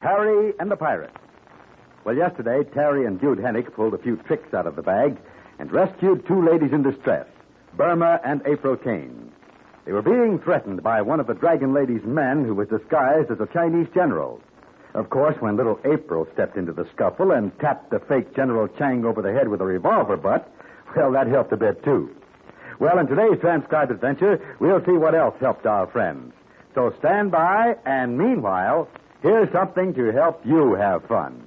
Terry and the Pirate. Well, yesterday, Terry and Dude Hennick pulled a few tricks out of the bag and rescued two ladies in distress, Burma and April Kane. They were being threatened by one of the Dragon Lady's men who was disguised as a Chinese general. Of course, when little April stepped into the scuffle and tapped the fake General Chang over the head with a revolver butt, well, that helped a bit, too. Well, in today's transcribed adventure, we'll see what else helped our friends. So stand by, and meanwhile, here's something to help you have fun.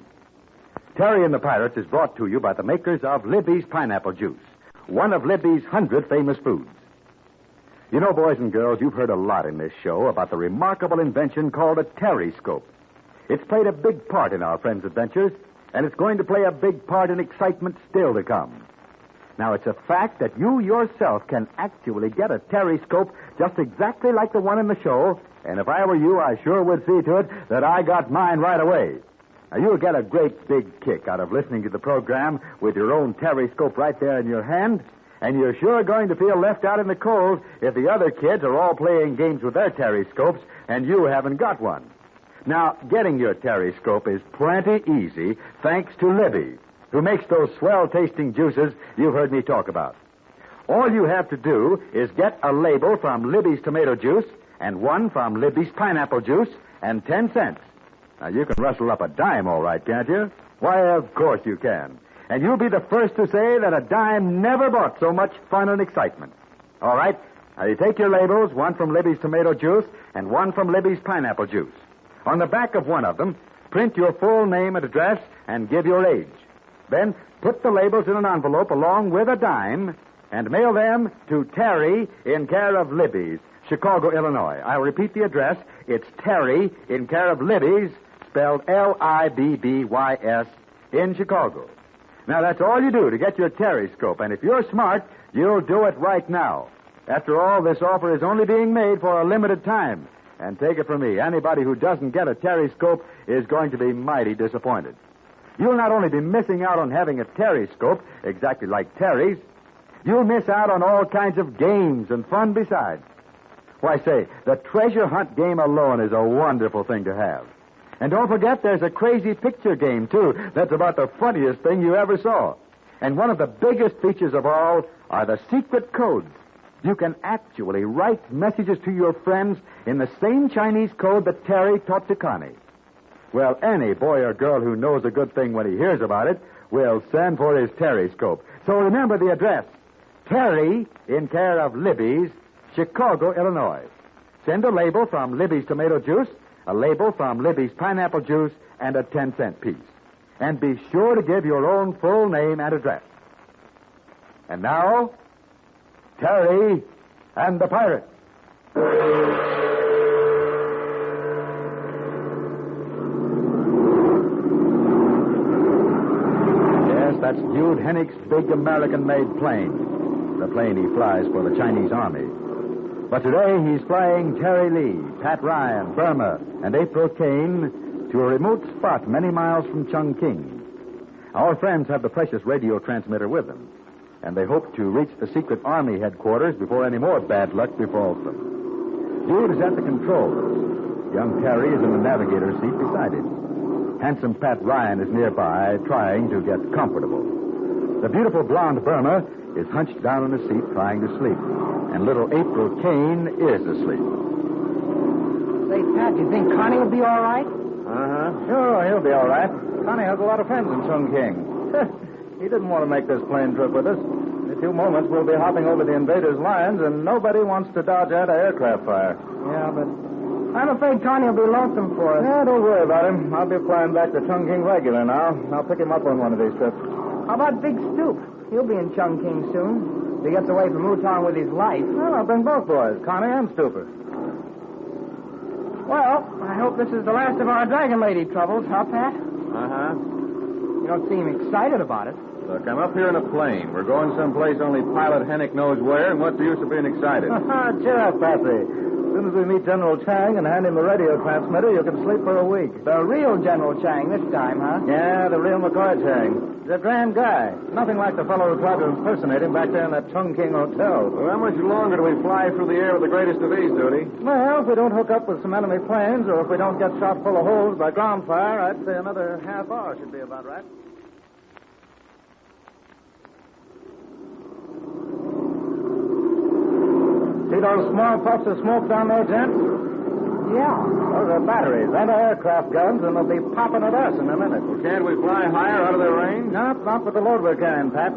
Terry and the Pirates is brought to you by the makers of Libby's Pineapple Juice, one of Libby's 100 famous foods. You know, boys and girls, you've heard a lot in this show about the remarkable invention called a terryscope. It's played a big part in our friends' adventures, and it's going to play a big part in excitement still to come. Now, it's a fact that you yourself can actually get a terryscope just exactly like the one in the show, and if I were you, I sure would see to it that I got mine right away. Now, you'll get a great big kick out of listening to the program with your own terryscope right there in your hand, and you're sure going to feel left out in the cold if the other kids are all playing games with their terryscopes and you haven't got one. Now, getting your terryscope is plenty easy thanks to Libby, who makes those swell-tasting juices you've heard me talk about. All you have to do is get a label from Libby's tomato juice and one from Libby's pineapple juice and 10 cents. Now, you can rustle up a dime, all right, can't you? Why, of course you can. And you'll be the first to say that a dime never bought so much fun and excitement. All right, now you take your labels, one from Libby's tomato juice and one from Libby's pineapple juice. On the back of one of them, print your full name and address and give your age. Then put the labels in an envelope along with a dime and mail them to Terry in care of Libby's, Chicago, Illinois. I'll repeat the address. It's Terry in care of Libby's, spelled Libbys, in Chicago. Now, that's all you do to get your terryscope, and if you're smart, you'll do it right now. After all, this offer is only being made for a limited time. And take it from me, anybody who doesn't get a terryscope is going to be mighty disappointed. You'll not only be missing out on having a terryscope, exactly like Terry's, you'll miss out on all kinds of games and fun besides. Why, say, the treasure hunt game alone is a wonderful thing to have. And don't forget, there's a crazy picture game, too, that's about the funniest thing you ever saw. And one of the biggest features of all are the secret codes. You can actually write messages to your friends in the same Chinese code that Terry taught to Connie. Well, any boy or girl who knows a good thing when he hears about it will send for his terryscope. So remember the address. Terry, in care of Libby's, Chicago, Illinois. Send a label from Libby's tomato juice, a label from Libby's pineapple juice, and a 10-cent piece. And be sure to give your own full name and address. And now, Terry and the Pirates. Yes, that's Dude Hennick's big American-made plane. The plane he flies for the Chinese Army. But today he's flying Terry Lee, Pat Ryan, Burma, and April Kane to a remote spot many miles from Chongqing. Our friends have the precious radio transmitter with them, and they hope to reach the secret Army headquarters before any more bad luck befalls them. Dude is at the controls. Young Terry is in the navigator's seat beside him. Handsome Pat Ryan is nearby, trying to get comfortable. The beautiful blonde Burma is hunched down in the seat, trying to sleep. And little April Kane is asleep. Say, Pat, do you think Connie will be all right? Sure, he'll be all right. Connie has a lot of friends in Chongqing. He didn't want to make this plane trip with us. In a few moments, we'll be hopping over the invaders' lines, and nobody wants to dodge anti-aircraft fire. Yeah, but I'm afraid Connie will be lonesome for us. Yeah, don't worry about him. I'll be flying back to Chongqing regular now. I'll pick him up on one of these trips. How about Big Stoop? He'll be in Chongqing soon. If he gets away from Mutong with his life. Well, I'll bring both boys, Connie and Stooper. Well, I hope this is the last of our Dragon Lady troubles, huh, Pat? Uh-huh. You don't seem excited about it. Look, I'm up here in a plane. We're going someplace only Pilot Hennick knows where, and what's the use of being excited? Cheer up, Patsy. As soon as we meet General Chang and hand him the radio transmitter, you can sleep for a week. The real General Chang this time, huh? Yeah, the real McCoy Chang. He's a grand guy. Nothing like the fellow who tried to impersonate him back there in that Chungking Hotel. Well, how much longer do we fly through the air with the greatest of ease, Duty? Well, if we don't hook up with some enemy planes, or if we don't get shot full of holes by ground fire, I'd say another half hour should be about right. See those small puffs of smoke down there, gents? Yeah. Those are batteries, anti-aircraft guns, and they'll be popping at us in a minute. Well, can't we fly higher out of their range? No, not with the load we're carrying, Pat.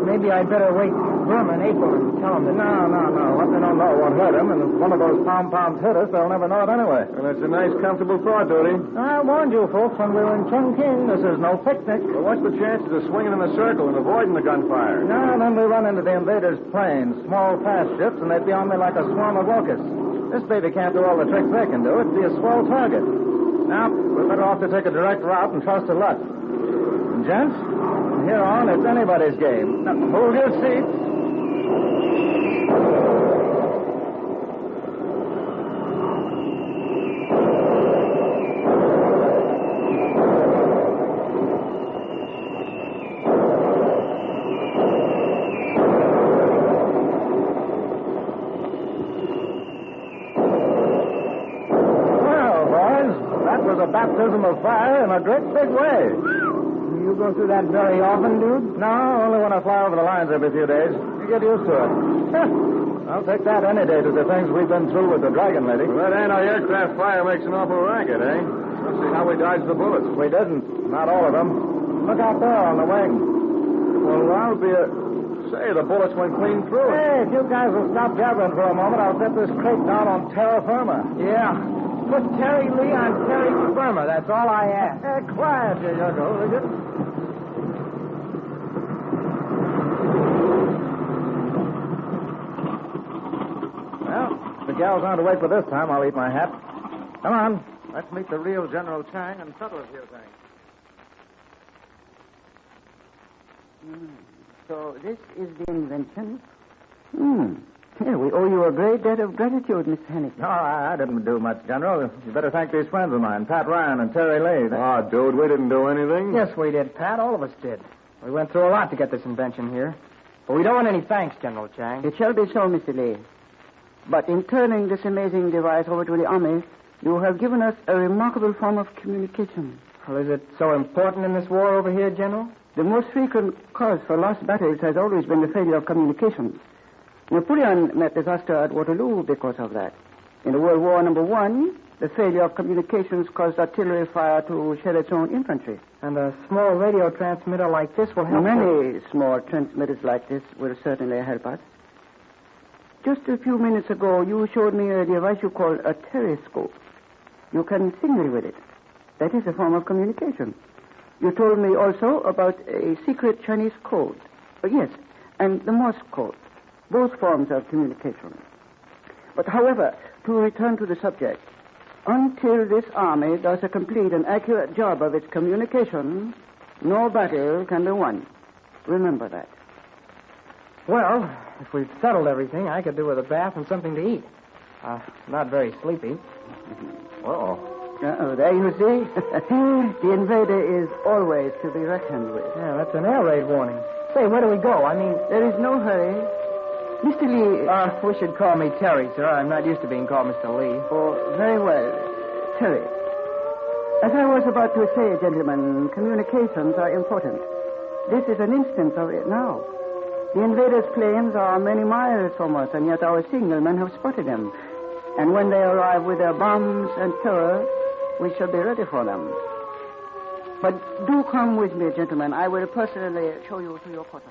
Maybe I'd better wake Burma and April and tell them that... No. What they don't know won't hurt them, and if one of those pom-poms hit us, they'll never know it anyway. Well, that's a nice, comfortable thought, Duty. I warned you folks when we were in Chungking. This is no picnic. Well, what's the chances of swinging in a circle and avoiding the gunfire? No, then we run into the invaders' planes, small fast ships, and they'd be on me like a swarm of locusts. This baby can't do all the tricks they can do. It'd be a swell target. Now, we're better off to take a direct route and trust to luck. And gents, from here on, it's anybody's game. Now, hold your seats. Baptism of fire in a great big way. You go through that very often, dude? No, only when I fly over the lines every few days. You get used to it. I'll take that any day to the things we've been through with the Dragon Lady. Well, that anti-aircraft fire makes an awful racket, eh? Let's see how we dodged the bullets. We didn't. Not all of them. Look out there on the wing. Well, I'll be a... Say, the bullets went clean through it. Hey, if you guys will stop jabbering for a moment, I'll set this crate down on terra firma. Yeah. Put Terry Lee on Terry Burma. That's all I ask. Quiet, you yogo, will you? Well, if the gals aren't awake for this time, I'll eat my hat. Come on. Let's meet the real General Chang and settle a few things. So this is the invention? Yeah, we owe you a great debt of gratitude, Mr. Hennick. No, I didn't do much, General. You better thank these friends of mine, Pat Ryan and Terry Lee. Oh, dude, we didn't do anything. Yes, we did, Pat. All of us did. We went through a lot to get this invention here. But we don't want any thanks, General Chang. It shall be so, Mr. Lee. But in turning this amazing device over to the Army, you have given us a remarkable form of communication. Well, is it so important in this war over here, General? The most frequent cause for lost battles has always been the failure of communications. Napoleon met disaster at Waterloo because of that. In the World War I, the failure of communications caused artillery fire to shell its own infantry. And a small radio transmitter like this will help Many small transmitters like this will certainly help us. Just a few minutes ago, you showed me a device you call a telescope. You can signal with it. That is a form of communication. You told me also about a secret Chinese code. Yes, and the Morse code. Both forms of communication. But, however, to return to the subject, until this army does a complete and accurate job of its communication, no battle can be won. Remember that. Well, if we've settled everything, I could do with a bath and something to eat. Not very sleepy. There you see. The invader is always to be reckoned with. Yeah, that's an air raid warning. Say, where do we go? I mean... There is no hurry. Mr. Lee... we should call me Terry, sir. I'm not used to being called Mr. Lee. Oh, very well. Terry. As I was about to say, gentlemen, communications are important. This is an instance of it now. The invaders' planes are many miles from us, and yet our signalmen have spotted them. And when they arrive with their bombs and terror, we shall be ready for them. But do come with me, gentlemen. I will personally show you to your quarters.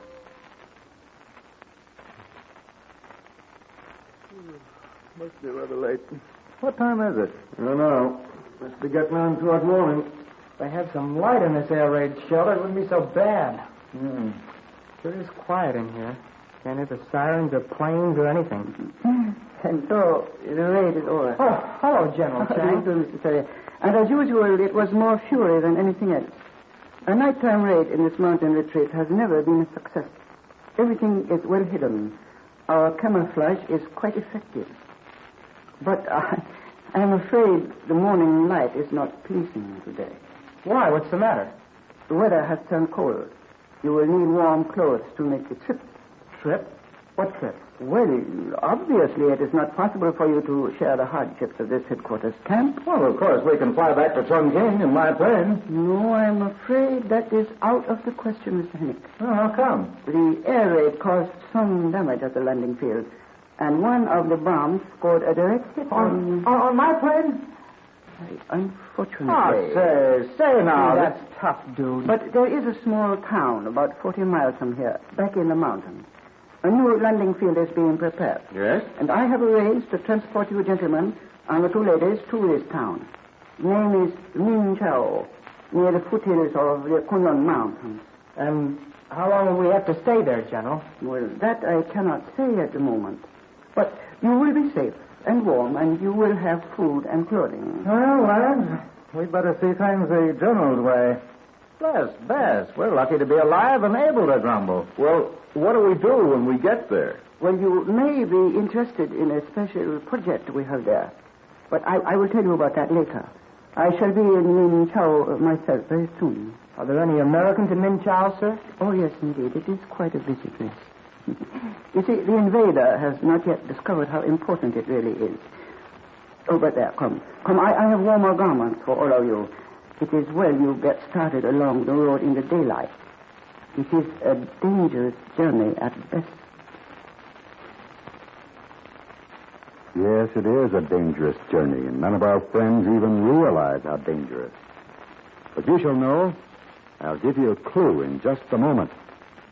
Must be rather late. What time is it? I don't know. Must be getting on toward morning. If they had some light in this air raid shelter, it wouldn't be so bad. Sure is quiet in here. Can't hear the sirens or planes or anything. And so, the raid is over. Oh, hello, General Chang. Thank you, Mr. Terry. And as usual, it was more fury than anything else. A nighttime raid in this mountain retreat has never been a success. Everything is well hidden. Our camouflage is quite effective. But I'm afraid the morning light is not pleasing today. Why? What's the matter? The weather has turned cold. You will need warm clothes to make the trip. Trip? What trip? Well, obviously it is not possible for you to share the hardships of this headquarters camp. Well, of course, we can fly back to Chongqing in my plane. No, I'm afraid that is out of the question, Mr. Hennick. Oh, how come? The air raid caused some damage at the landing field, and one of the bombs scored a direct hit On my plane? Unfortunately. Oh, say now. That's tough, dude. But there is a small town about 40 miles from here, back in the mountains. A new landing field is being prepared. Yes? And I have arranged to transport you gentlemen and the two ladies to this town. The name is Min Chao, near the foothills of the Kunlun Mountains. And how long will we have to stay there, General? Well, that I cannot say at the moment. But you will be safe and warm, and you will have food and clothing. Well, lads, we'd better see things the General's way. Bless, Bess, we're lucky to be alive and able to grumble. Well, what do we do when we get there? Well, you may be interested in a special project we have there. But I will tell you about that later. I shall be in Min Chao myself very soon. Are there any Americans in Min Chao, sir? Oh, yes, indeed. It is quite a busy place. You see, the invader has not yet discovered how important it really is. Oh, but there, come. I have warmer garments for all of you. It is well you get started along the road in the daylight. It is a dangerous journey at best. Yes, it is a dangerous journey, and none of our friends even realize how dangerous. But you shall know. I'll give you a clue in just a moment.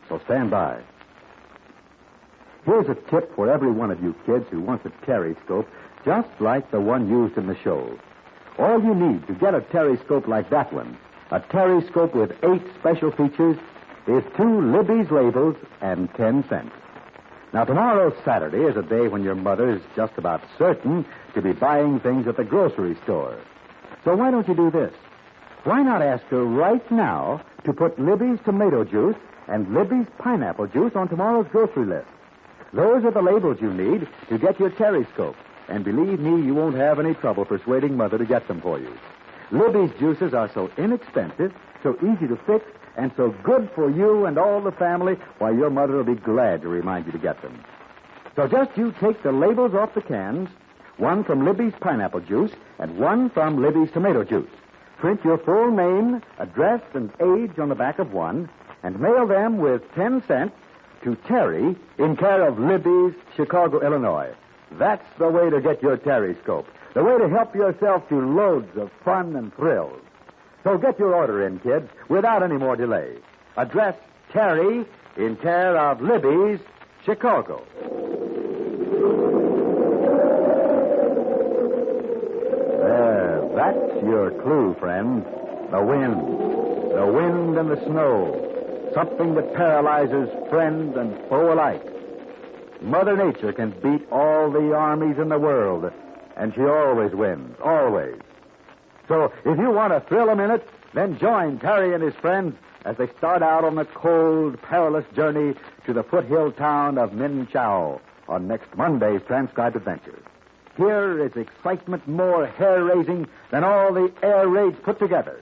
So stand by. Here's a tip for every one of you kids who wants a periscope just like the one used in the show. All you need to get a periscope like that one, a periscope with 8 special features, is 2 Libby's labels and 10 cents. Now, tomorrow, Saturday, is a day when your mother is just about certain to be buying things at the grocery store. So why don't you do this? Why not ask her right now to put Libby's tomato juice and Libby's pineapple juice on tomorrow's grocery list? Those are the labels you need to get your periscope. And believe me, you won't have any trouble persuading Mother to get them for you. Libby's juices are so inexpensive, so easy to fix, and so good for you and all the family, why, your mother will be glad to remind you to get them. So just you take the labels off the cans, one from Libby's pineapple juice and one from Libby's tomato juice. Print your full name, address, and age on the back of one, and mail them with 10 cents to Terry in care of Libby's, Chicago, Illinois. That's the way to get your periscope. The way to help yourself to loads of fun and thrills. So get your order in, kids, without any more delay. Address Terry in care of Libby's, Chicago. There, that's your clue, friends. The wind. The wind and the snow. Something that paralyzes friend and foe alike. Mother Nature can beat all the armies in the world, and she always wins, always. So if you want to thrill a minute, then join Terry and his friends as they start out on the cold, perilous journey to the foothill town of Min Chao on next Monday's Transcribed Adventures. Here is excitement more hair-raising than all the air raids put together.